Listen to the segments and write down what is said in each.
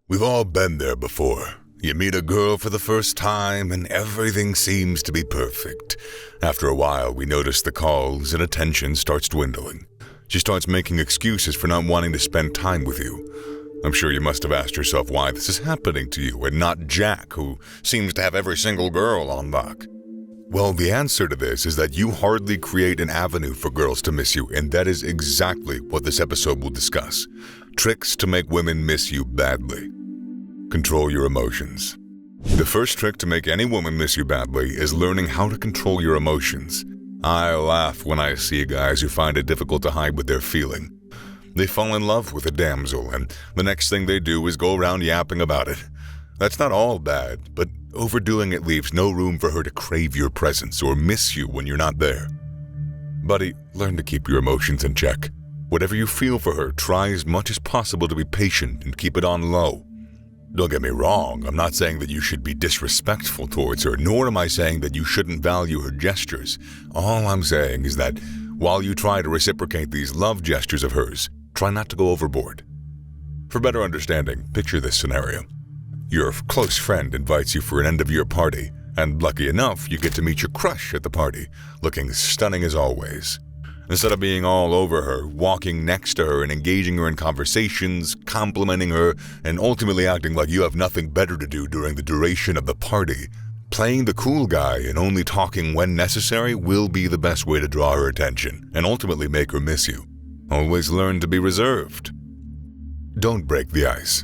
We've all been there before. You meet a girl for the first time and everything seems to be perfect. After a while, we notice the calls and attention starts dwindling. She starts making excuses for not wanting to spend time with you. I'm sure you must have asked yourself why this is happening to you and not Jack, who seems to have every single girl on lock. Well, the answer to this is that you hardly create an avenue for girls to miss you, and that is exactly what this episode will discuss. Tricks to make women miss you badly. Control your emotions. The first trick to make any woman miss you badly is learning how to control your emotions. I laugh when I see guys who find it difficult to hide what they're feeling. They fall in love with a damsel, and the next thing they do is go around yapping about it. That's not all bad, but overdoing it leaves no room for her to crave your presence or miss you when you're not there. Buddy, learn to keep your emotions in check. Whatever you feel for her, try as much as possible to be patient and keep it on low. Don't get me wrong, I'm not saying that you should be disrespectful towards her, nor am I saying that you shouldn't value her gestures. All I'm saying is that while you try to reciprocate these love gestures of hers, try not to go overboard. For better understanding, picture this scenario. Your close friend invites you for an end-of-year party, and lucky enough, you get to meet your crush at the party, looking stunning as always. Instead of being all over her, walking next to her and engaging her in conversations, complimenting her, and ultimately acting like you have nothing better to do during the duration of the party, playing the cool guy and only talking when necessary will be the best way to draw her attention and ultimately make her miss you. Always learn to be reserved. Don't break the ice.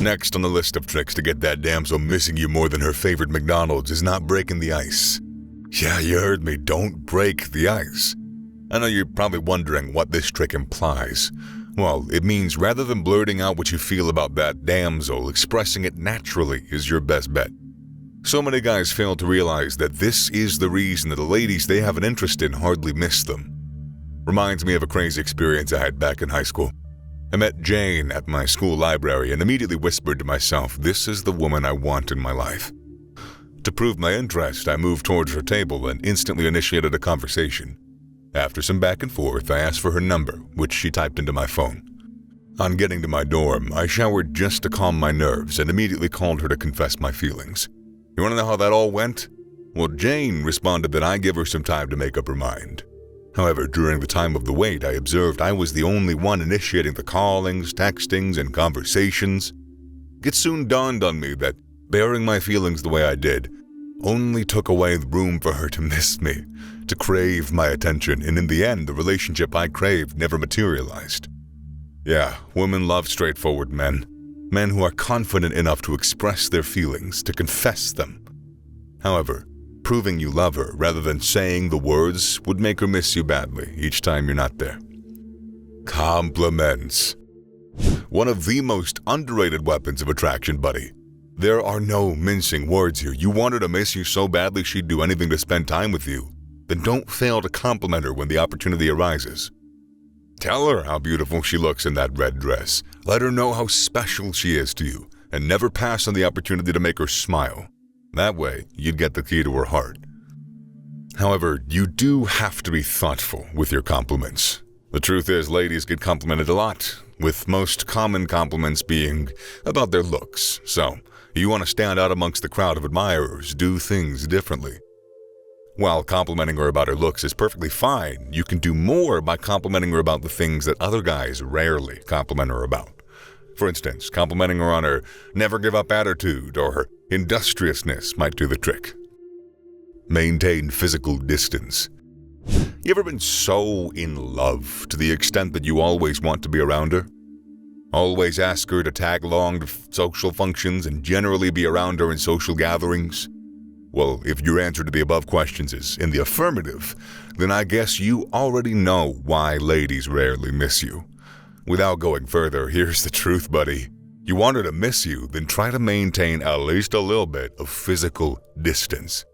Next on the list of tricks to get that damsel missing you more than her favorite McDonald's is not breaking the ice. Yeah, you heard me, don't break the ice. I know you're probably wondering what this trick implies. Well, it means rather than blurting out what you feel about that damsel, expressing it naturally is your best bet. So many guys fail to realize that this is the reason that the ladies they have an interest in hardly miss them. Reminds me of a crazy experience I had back in high school. I met Jane at my school library and immediately whispered to myself, this is the woman I want in my life. To prove my interest, I moved towards her table and instantly initiated a conversation. After some back and forth, I asked for her number, which she typed into my phone. On getting to my dorm, I showered just to calm my nerves and immediately called her to confess my feelings. You want to know how that all went? Well, Jane responded that I give her some time to make up her mind. However, during the time of the wait, I observed I was the only one initiating the callings, textings, and conversations. It soon dawned on me that bearing my feelings the way I did only took away the room for her to miss me, to crave my attention, and in the end, the relationship I craved never materialized. Yeah, women love straightforward men. Men who are confident enough to express their feelings, to confess them. However, proving you love her rather than saying the words would make her miss you badly each time you're not there. Compliments. One of the most underrated weapons of attraction, buddy. There are no mincing words here. You want her to miss you so badly she'd do anything to spend time with you. Then don't fail to compliment her when the opportunity arises. Tell her how beautiful she looks in that red dress. Let her know how special she is to you, and never pass on the opportunity to make her smile. That way, you'd get the key to her heart. However, you do have to be thoughtful with your compliments. The truth is, ladies get complimented a lot, with most common compliments being about their looks. So, you want to stand out amongst the crowd of admirers, do things differently. While complimenting her about her looks is perfectly fine, you can do more by complimenting her about the things that other guys rarely compliment her about. For instance, complimenting her on her never-give-up attitude or her industriousness might do the trick. Maintain physical distance. You ever been so in love to the extent that you always want to be around her? Always ask her to tag along to social functions and generally be around her in social gatherings? Well, if your answer to the above questions is in the affirmative, then I guess you already know why ladies rarely miss you. Without going further, here's the truth, buddy. You want her to miss you, then try to maintain at least a little bit of physical distance.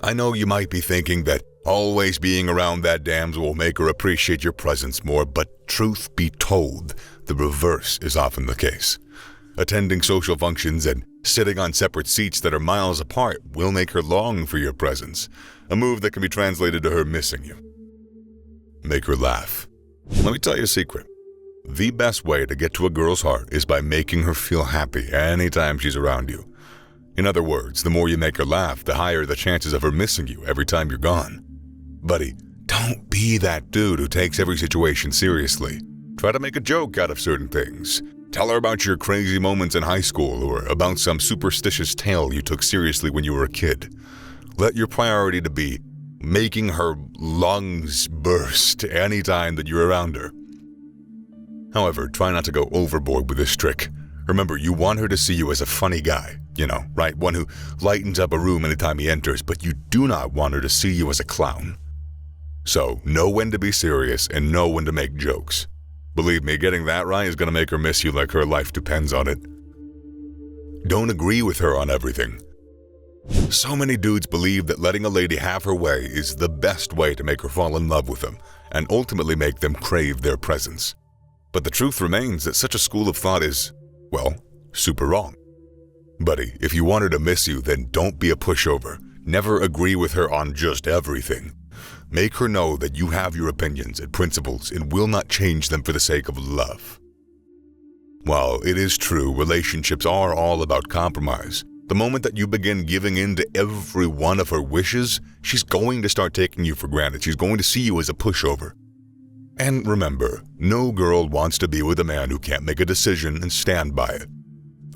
I know you might be thinking that always being around that damsel will make her appreciate your presence more, but truth be told, the reverse is often the case. Attending social functions and sitting on separate seats that are miles apart will make her long for your presence, a move that can be translated to her missing you. Make her laugh. Let me tell you a secret. The best way to get to a girl's heart is by making her feel happy anytime she's around you. In other words, the more you make her laugh, the higher the chances of her missing you every time you're gone. Buddy, don't be that dude who takes every situation seriously. Try to make a joke out of certain things. Tell her about your crazy moments in high school or about some superstitious tale you took seriously when you were a kid. Let your priority to be making her lungs burst anytime that you're around her. However, try not to go overboard with this trick. Remember, you want her to see you as a funny guy, right? One who lightens up a room anytime he enters, but you do not want her to see you as a clown. So, know when to be serious and know when to make jokes. Believe me, getting that right is going to make her miss you like her life depends on it. Don't agree with her on everything. So many dudes believe that letting a lady have her way is the best way to make her fall in love with them and ultimately make them crave their presence. But the truth remains that such a school of thought is, well, super wrong. Buddy, if you want her to miss you, then don't be a pushover. Never agree with her on just everything. Make her know that you have your opinions and principles and will not change them for the sake of love. While it is true relationships are all about compromise, the moment that you begin giving in to every one of her wishes, she's going to start taking you for granted. She's going to see you as a pushover. And remember, no girl wants to be with a man who can't make a decision and stand by it.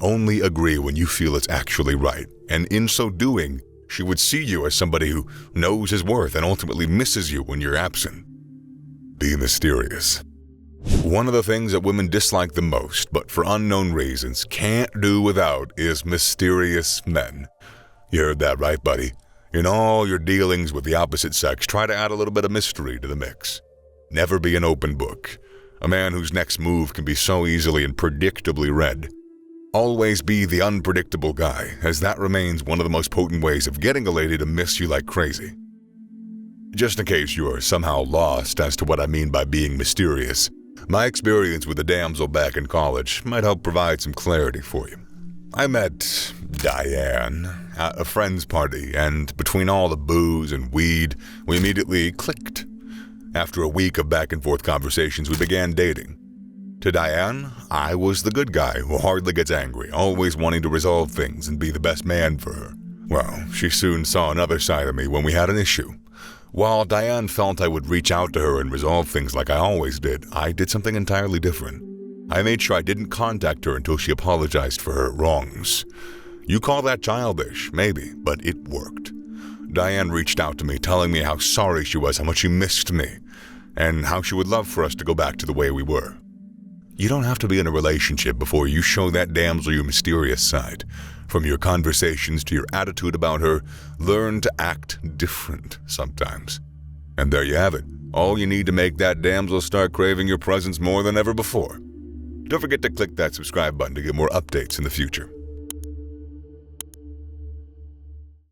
Only agree when you feel it's actually right, and in so doing, she would see you as somebody who knows his worth and ultimately misses you when you're absent. Be mysterious. One of the things that women dislike the most, but for unknown reasons can't do without, is mysterious men. You heard that right, buddy. In all your dealings with the opposite sex, try to add a little bit of mystery to the mix. Never be an open book. A man whose next move can be so easily and predictably read. Always be the unpredictable guy, as that remains one of the most potent ways of getting a lady to miss you like crazy. Just in case you are somehow lost as to what I mean by being mysterious, my experience with a damsel back in college might help provide some clarity for you. I met Diane at a friend's party, and between all the booze and weed, we immediately clicked. After a week of back-and-forth conversations, we began dating. To Diane, I was the good guy who hardly gets angry, always wanting to resolve things and be the best man for her. Well, she soon saw another side of me when we had an issue. While Diane felt I would reach out to her and resolve things like I always did, I did something entirely different. I made sure I didn't contact her until she apologized for her wrongs. You call that childish, maybe, but it worked. Diane reached out to me, telling me how sorry she was, how much she missed me, and how she would love for us to go back to the way we were. You don't have to be in a relationship before you show that damsel your mysterious side. From your conversations to your attitude about her, learn to act different sometimes. And there you have it. All you need to make that damsel start craving your presence more than ever before. Don't forget to click that subscribe button to get more updates in the future.